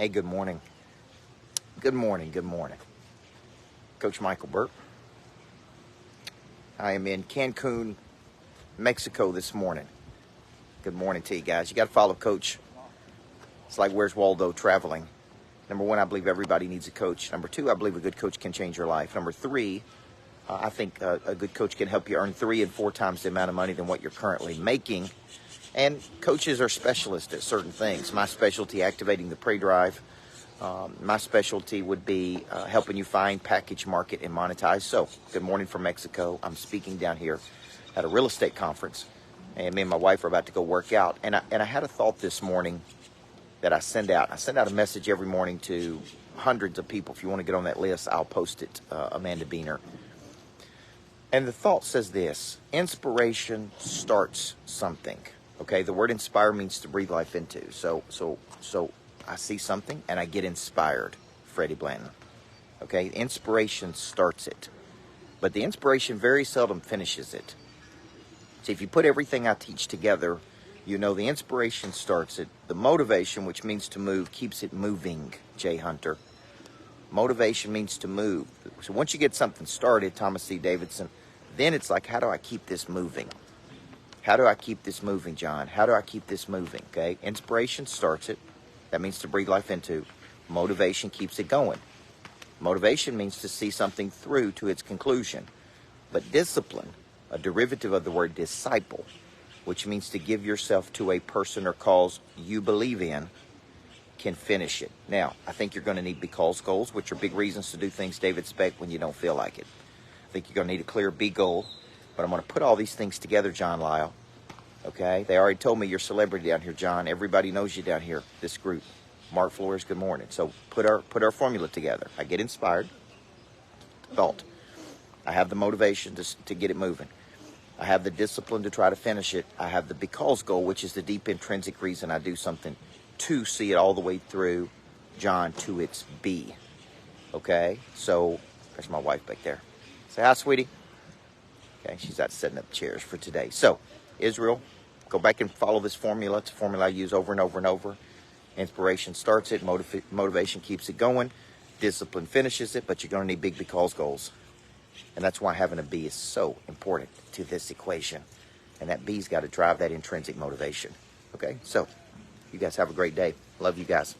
Hey, good morning. Good morning. Good morning. Coach Michael Burke. I am in Cancun, Mexico this morning. Good morning to you guys. You got to follow Coach. It's like Where's Waldo traveling. Number one, I believe everybody needs a coach. Number two, I believe a good coach can change your life. Number three, I think a good coach can help you earn 3 and 4 times the amount of money than what you're currently making. And coaches are specialists at certain things. My specialty, activating the prey drive. My specialty would be helping you find, package, market, and monetize. So, good morning from Mexico. I'm speaking down here at a real estate conference, and me and my wife are about to go work out. And I had a thought this morning that I send out. I send out a message every morning to hundreds of people. If you want to get on that list, I'll post it, Amanda Beener. And the thought says this: inspiration starts something. Okay, the word inspire means to breathe life into. So I see something and I get inspired. Freddie Blanton. Okay, inspiration starts it, but the inspiration very seldom finishes it. See, if you put everything I teach together, you know the inspiration starts it. The motivation, which means to move, keeps it moving. Jay Hunter. Motivation means to move. So once you get something started, Thomas C. Davidson, then it's like, how do I keep this moving? How do I keep this moving, John? How do I keep this moving? Okay, inspiration starts it. That means to breathe life into. Motivation keeps it going. Motivation means to see something through to its conclusion. But discipline, a derivative of the word disciple, which means to give yourself to a person or cause you believe in, can finish it. Now, I think you're going to need because goals, which are big reasons to do things David Speck when you don't feel like it. I think you're going to need a clear B goal. But I'm going to put all these things together, John Lyle. Okay? They already told me you're a celebrity down here, John. Everybody knows you down here, this group. Mark Flores, good morning. So put our formula together. I get inspired. Thought. I have the motivation to get it moving. I have the discipline to try to finish it. I have the because goal, which is the deep intrinsic reason I do something to see it all the way through, John, to its B. Okay? So, there's my wife back there. Say hi, sweetie. Okay, she's out setting up chairs for today. So, Israel, go back and follow this formula. It's a formula I use over and over and over. Inspiration starts it. Motivation keeps it going. Discipline finishes it. But you're going to need big because goals. And that's why having a B is so important to this equation. And that B's got to drive that intrinsic motivation. Okay, so you guys have a great day. Love you guys.